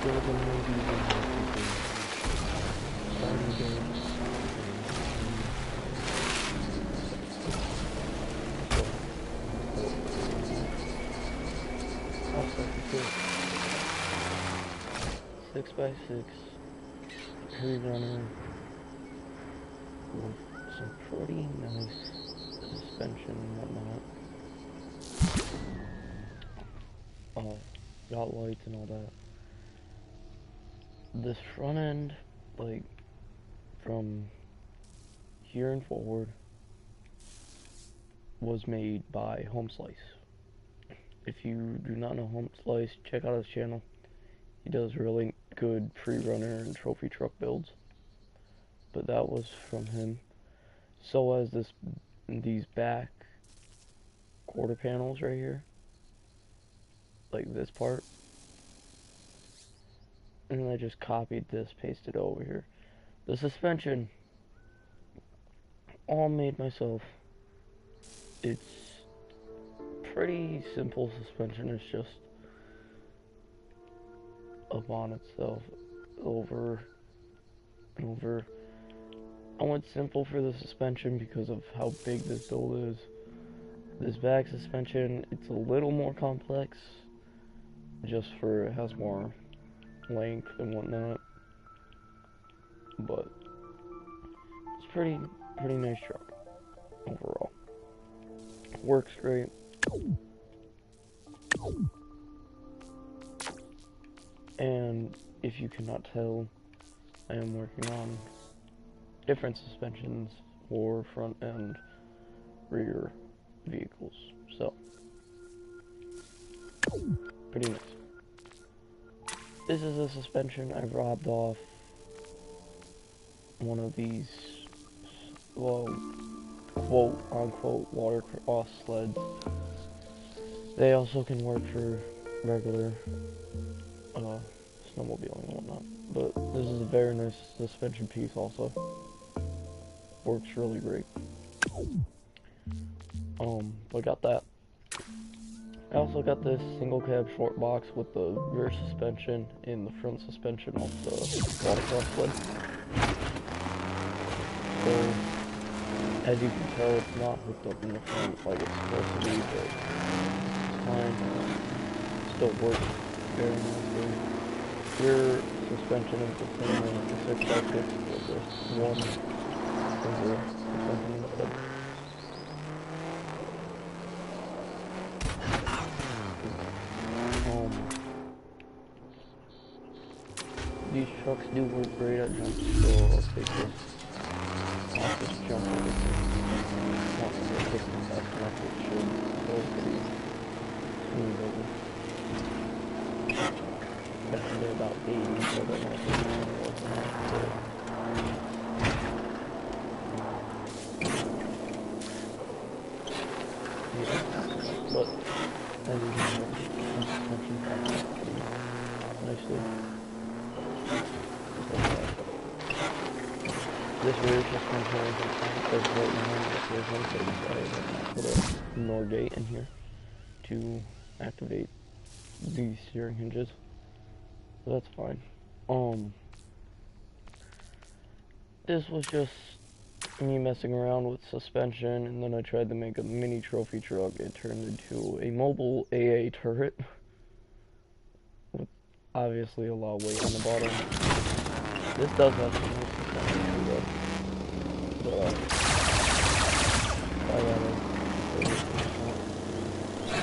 still gonna maybe even have people starting games. I'll start the kit. 6x6 heavy runner with some pretty nice suspension and whatnot. Got lights and all that. This front end, like from here and forward, was made by Home Slice. If you do not know Home Slice, check out his channel. He does really good pre-runner and trophy truck builds. But that was from him. So as these back quarter panels right here, like this part, and then I just copied this, pasted it over here. The suspension, all made myself. It's pretty simple suspension. It's just up on itself over and over. I went simple for the suspension because of how big this build is. This back suspension, it's a little more complex, just for it has more length and whatnot, but it's pretty nice truck overall. Works great. And if you cannot tell, I am working on different suspensions for front and rear vehicles, so pretty nice. This is a suspension I robbed off one of these, well, quote unquote watercross sleds. They also can work for regular snowmobiling and whatnot, but this is a very nice suspension piece also. Works really great. I got that. I also got this single cab short box with the rear suspension and the front suspension of the watercross sled. So, as you can tell, it's not hooked up in the front like it's supposed to be, but it's fine. Still works very nicely. Rear suspension is the same as the 6x6 with this one single suspension instead. These trucks do work great at jumps, so I'll take this off this jump over here. Not to get kicked fast enough, it should go pretty smooth over. Definitely about 80, so I don't know if it's going to work or not. Yeah, but as you can see, the suspension packs up pretty nicely. This rear suspension is right behind this rear suspension, so I put a NOR gate in here to activate these steering hinges. So that's fine. This was just me messing around with suspension, and then I tried to make a mini trophy truck. It turned into a mobile AA turret with obviously a lot of weight on the bottom. This does have some nice suspension too, though. But I got it.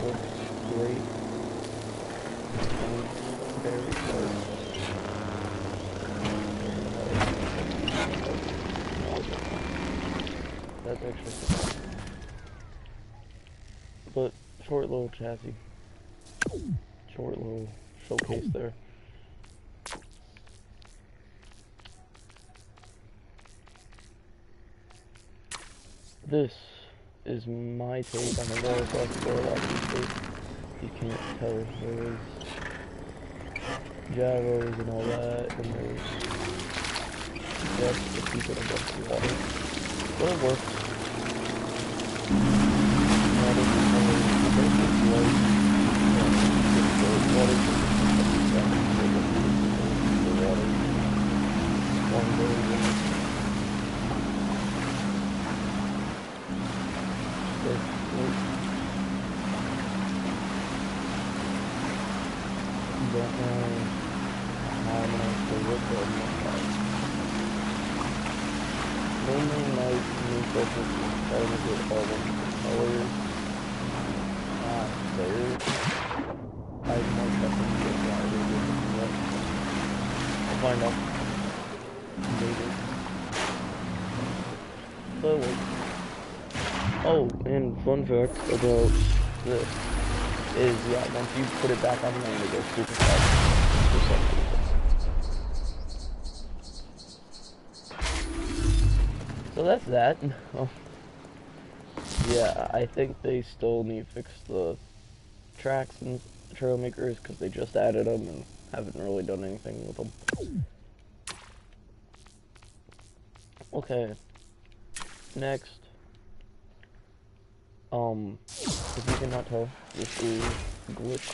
Works great. Very close. That's actually good. But short little chassis. Short little showcase there. This is my take on the watercross sport, obviously. You can't tell, there's gyros and all that, and there's jets to keep it above the water. But it works. don't know how I'm going to look at them. Mainly my main focus is trying to get all the colors there. I'm more checking the why they're different from that. I'll find out later. But wait. Oh, and fun fact about this is, yeah, once you put it back on the land, it goes super fast. For some reason. So that's that. Yeah, I think they still need to fix the tracks and Trailmakers because they just added them and haven't really done anything with them. Okay. Next. If you cannot tell, this is glitch.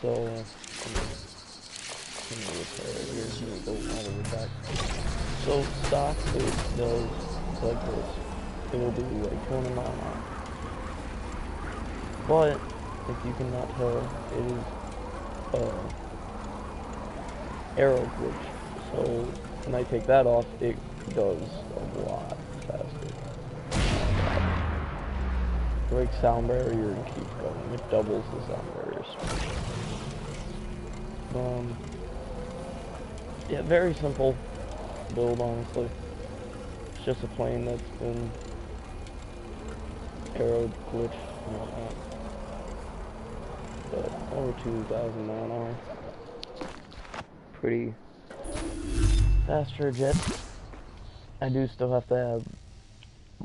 So, let me repair it here. Let me go all the way back. So, stock, it does like this. It will do like 20 mile an hour. But, if you cannot tell, it is, arrow glitch. So, when I take that off, it does a lot faster. Break sound barrier and keep going. It doubles the sound barrier speed. Yeah, very simple build, honestly. It's just a plane that's been arrowed, glitched, and whatnot. But over 2,000 mile an hour. Pretty fast for a jet. I do still have to add,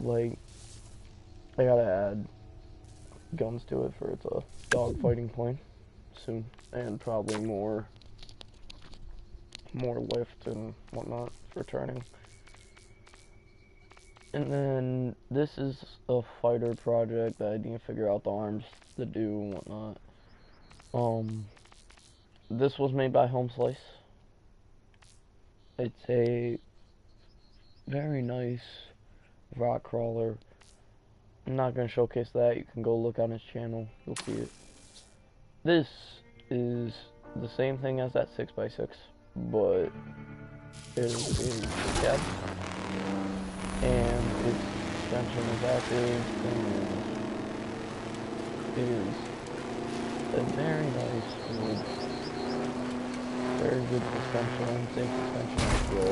like, I gotta add guns to it for it's a dogfighting plane soon, and probably more lift and whatnot for turning. And then this is a fighter project that I need to figure out the arms to do and whatnot. This was made by Home Slice. It's a very nice rock crawler. I'm not going to showcase that. You can go look on his channel. You'll see it. This is the same thing as that 6x6, but it is a cab. And its suspension is active, and it is a very nice build. Very good suspension, same suspension as the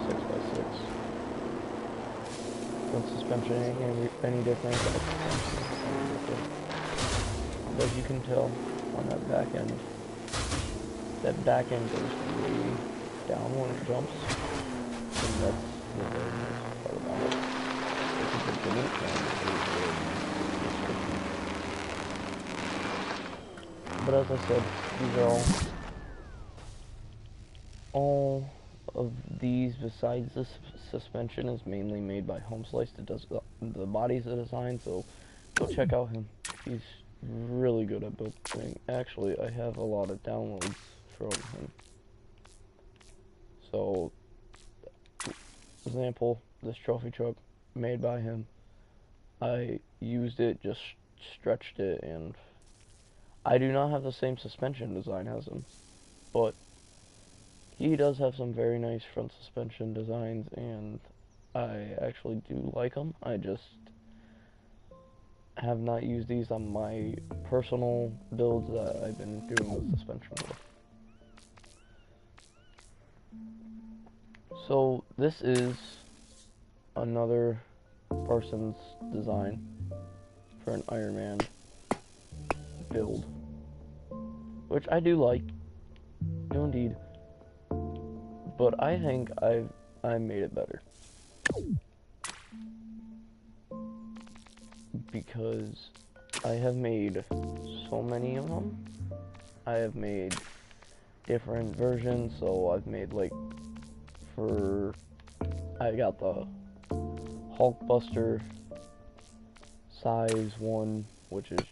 6x6. The suspension ain't any different, but the suspension is any different. But as you can tell on that back end goes way down when it jumps. And that's the very nice part about it. It's a bit unique and it's really nice. But as I said, these are all of these, besides this suspension, is mainly made by Home Slice that does the bodies of the design, so go check out him. He's really good at building. Actually, I have a lot of downloads from him. So, example, this trophy truck made by him. I used it, just stretched it, and I do not have the same suspension design as him, but he does have some very nice front suspension designs, and I actually do like them. I just have not used these on my personal builds that I've been doing the suspension with. So this is another person's design for an Iron Man build, which I do like, do indeed, but I think I made it better because I have made so many of them. I have made different versions, so I've made like I got the Hulkbuster size one, which is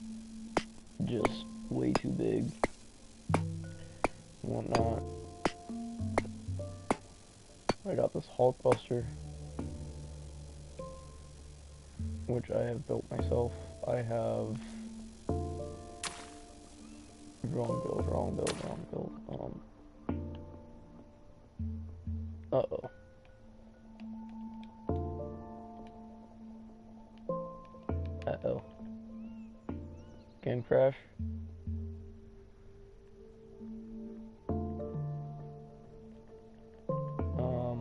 just way too big and whatnot. I got this Hulkbuster, which I have built myself. I have Wrong build, wrong build, wrong build. Uh-oh. Uh-oh. Game crash.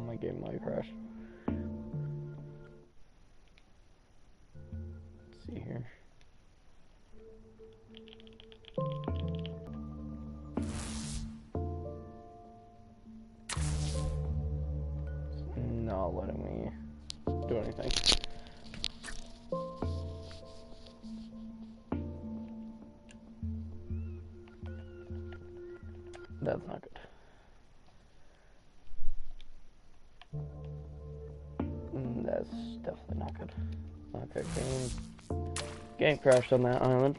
My game might crash. Let's see here. It's not letting me do anything. That's not good. That's definitely not good. Okay, game crashed on that island.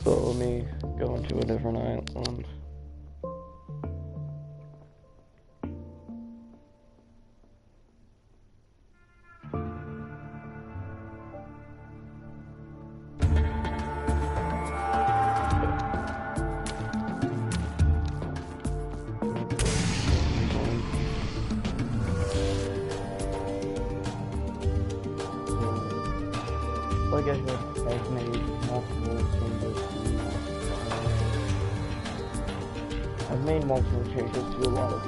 So let me go into a different island. Like I said, I've made multiple changes to a lot of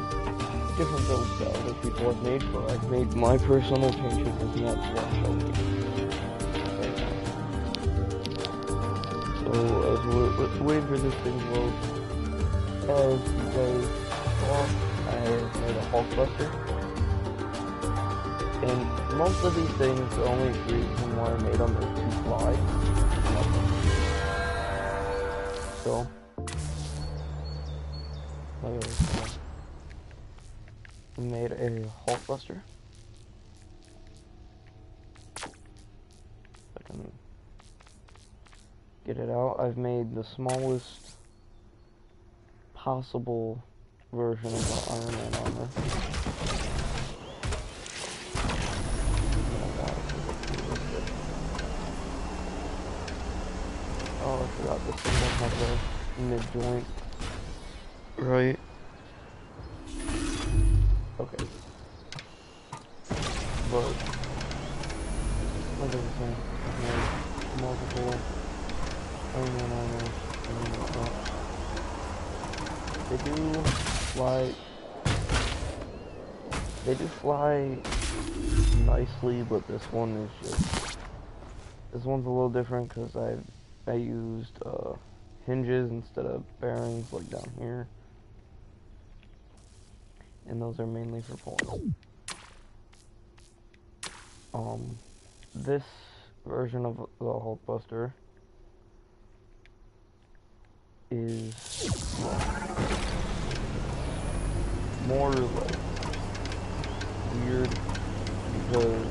different builds that other people have made, but I've made my personal changes, and that's what I'm showing you right now. So as we're waiting for this thing to load, as you guys saw, I made a Hulkbuster. And most of these things, the only reason why I made them is to fly. So, I made a Hulkbuster. I can get it out. I've made the smallest possible version of the Iron Man armor. Oh, I forgot this thing doesn't have the mid-joint. Right. Okay. But, like I was saying, I've made multiple Iron Man armors and whatnot. They do fly nicely, but this one is just, this one's a little different because I used hinges instead of bearings like down here, and those are mainly for pulling. This version of the Hulkbuster is more like weird because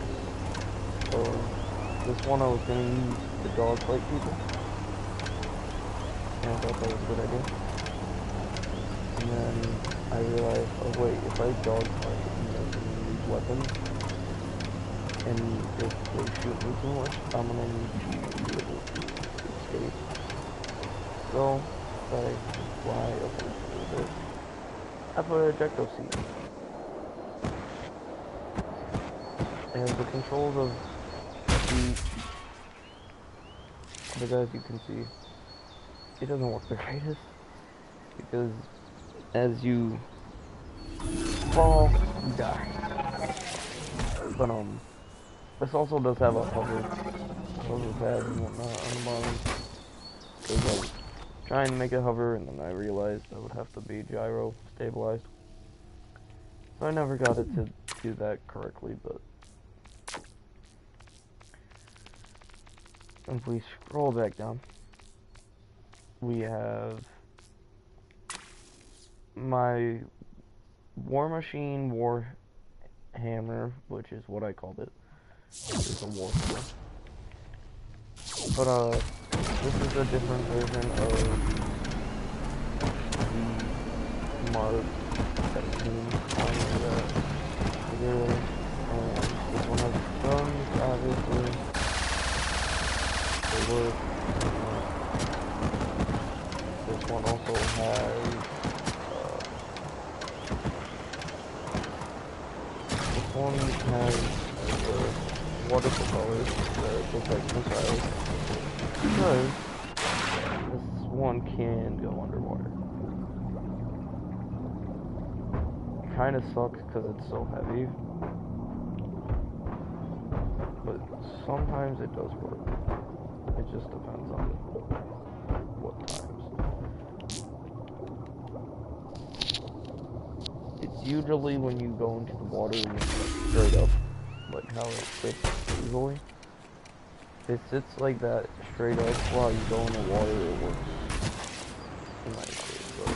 this one I was gonna use the dog fight people. And I thought that was a good idea. And then I realized, oh wait, if I dogfight and I'm gonna use weapons, and if they shoot me too much, I'm gonna need to be able to escape. So, if I fly up a little bit, I put an ejecto seat. And the controls of the guys you can see, it doesn't work the greatest, because as you fall, you die. But this also does have a hover pad and whatnot on the bottom. Because I was trying to make it hover, and then I realized I would have to be gyro stabilized. So I never got it to do that correctly, but if we scroll back down, we have my War Machine War Hammer, which is what I called it. It's a war hammer. But this is a different version of the Mark 17 armor that there is. This one has guns, obviously. They work. has this one has water propellers that look like missiles because this one can go underwater. Kind of sucks because it's so heavy, but sometimes it does work. It just depends on what times. It's usually when you go into the water and it's straight up, like how it sits usually. If it sits like that straight up while you go in the water, it works nicely, but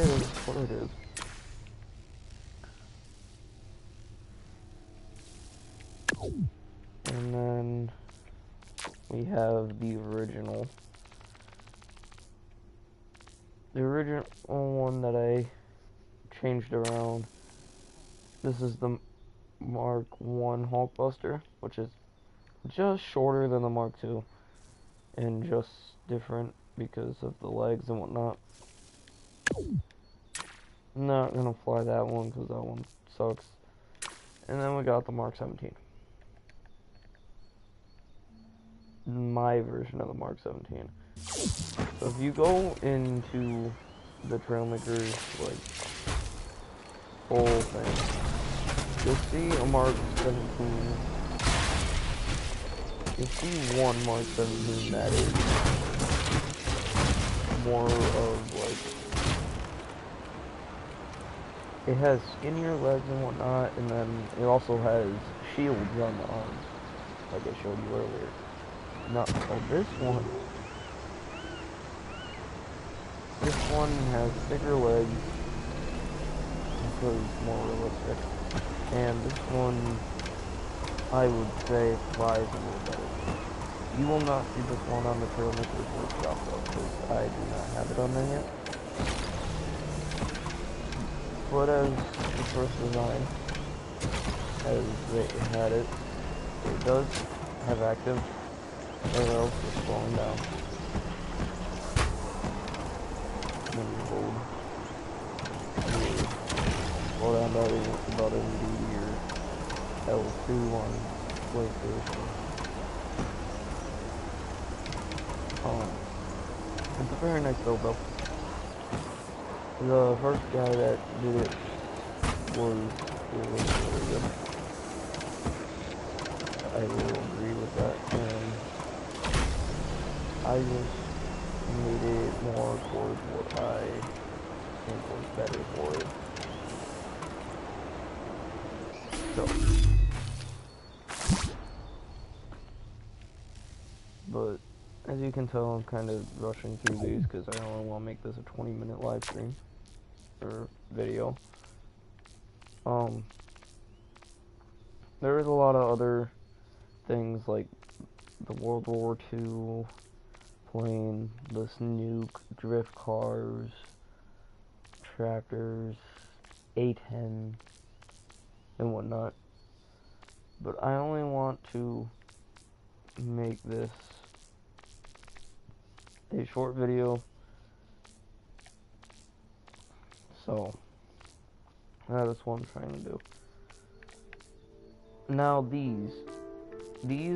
it is what it is. And then we have the original one that I changed around. This is the Mark 1 Hulkbuster, which is just shorter than the Mark 2 and just different because of the legs and whatnot. Not gonna fly that one because that one sucks. And then we got the Mark 17. My version of the Mark 17. So if you go into the Trailmakers, like, full thing, you'll see a Mark 17. You'll see one Mark 17 that is more of, like, it has skinnier legs and whatnot, and then it also has shields on the arms, like I showed you earlier. Now, this one has thicker legs, because it's more realistic, and this one, I would say, flies a little better. You will not see this one on the Trailmakers Workshop, though, because I do not have it on there yet. But as the first design, as they had it, it does have active arrows for slowing down when you hold. Slow down about MD or L2 on PlayStation. It's a very nice build though. The first guy that did it was really good. I will agree with that, and I just made it more towards what I think was better for it. So, but as you can tell, I'm kind of rushing through these because I only want to make this a 20-minute live stream or video. There is a lot of other things like the World War II plane, this nuke, drift cars, tractors, A-10, and whatnot. But I only want to make this a short video, so that's what I'm trying to do. Now these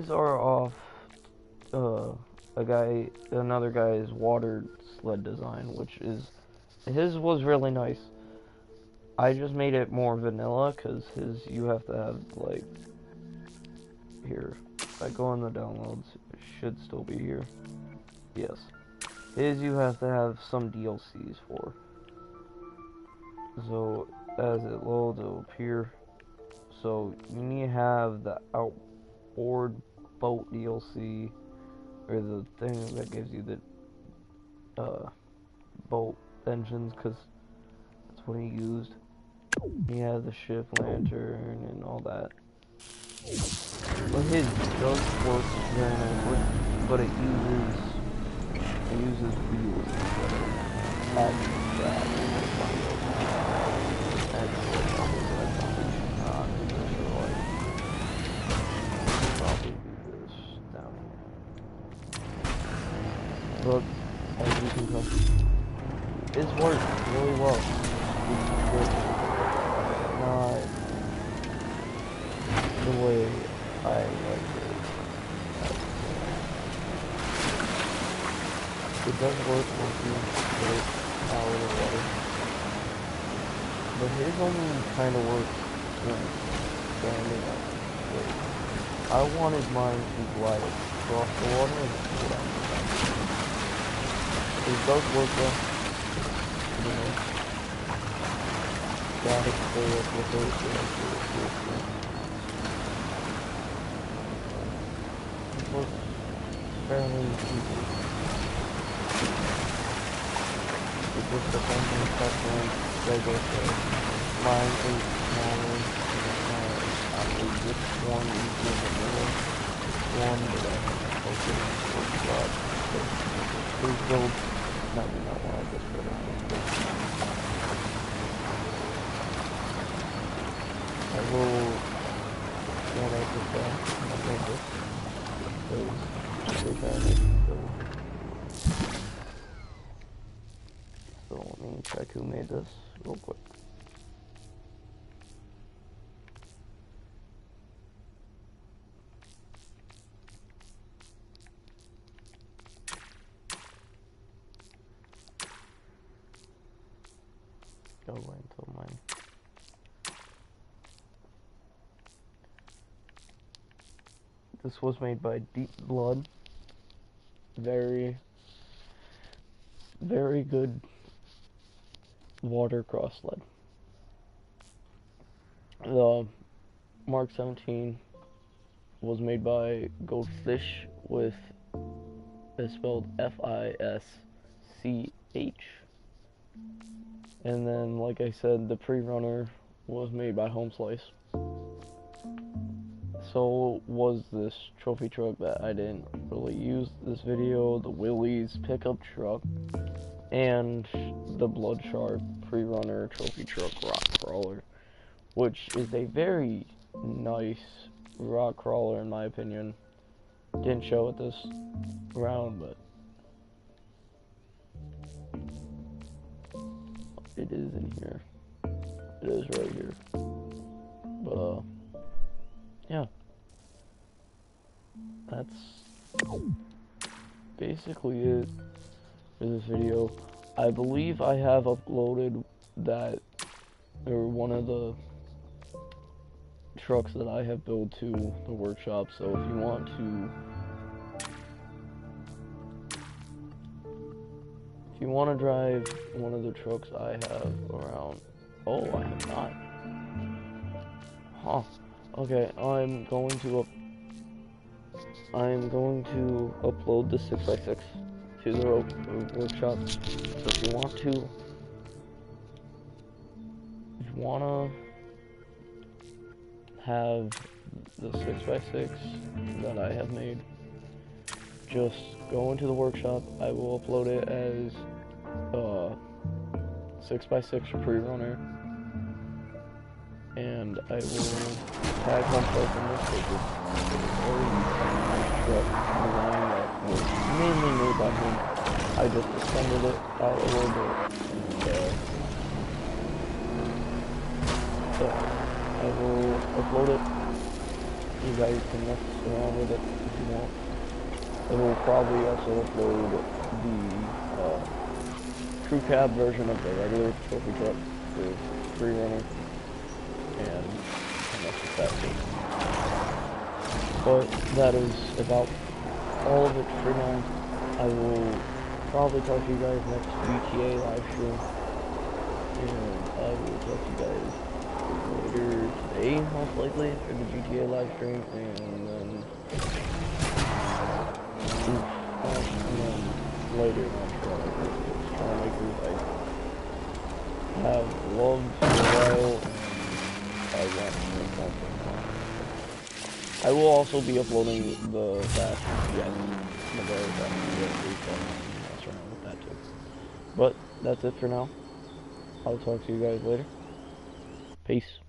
are off another guy's water sled design, which is, his was really nice. I just made it more vanilla because his, you have to have, like, here, if I go on the downloads, it should still be here. Yes. His you have to have some DLCs for. So as it loads, it will appear. So you need to have the outboard boat DLC, or the thing that gives you the boat engines, because that's what he used. He has the ship lantern and all that. But his does work very nicely, but it uses wheels instead of actual tracks. Probably do this down here. But as you can Okay. It's worked really well. It's not the way I like it. It does work once you get it out of the water. But his only kind of works when standing up. I wanted mine to glide across the water and pull down the side. It does work though. You know, gotta stay up with it. It works fairly easy. It just depends on the preference. They go for mine is smaller. Which one is in the middle? One that I have focused on a lot. Please build. No, you don't want this for this. I will start out with that. I'll make this. So let me check who made this real quick. Go away until mine. This was made by Deep Blood. Very, very good water cross sled. The Mark 17 was made by Goldfish with, it's spelled Fisch. And then, like I said, the pre-runner was made by Home Slice. So was this trophy truck that I didn't really use this video, the Willys pickup truck, and the Blood Shark pre-runner trophy truck rock crawler, which is a very nice rock crawler in my opinion. Didn't show it this round, but it is in here. It is right here. But yeah. That's basically it for this video. I believe I have uploaded that, or one of the trucks that I have built to the workshop, so if you want to drive one of the trucks I have around. Oh, I have not. Huh. Okay, I'm going to upload the 6x6 to the workshop. So if you wanna have the 6x6 that I have made, just go into the workshop. I will upload it as 6x6 pre-runner, and I will tag myself in this picture. Truck design that was mainly made by him. I just extended it out a little bit, and so I will upload it. You guys can mess around with it if you want. I will probably also upload the crew cab version of the regular trophy truck, the pre-runner, and mess with that too. But that is about all of it for now. I will probably talk to you guys next GTA live stream, and I will talk to you guys later today, most likely, for the GTA live stream, and then later on Trailmakers. I have loved for a while, and I want to make something. I will also be uploading the fast, yes, the very fast, mess around with that too. But that's it for now. I'll talk to you guys later. Peace.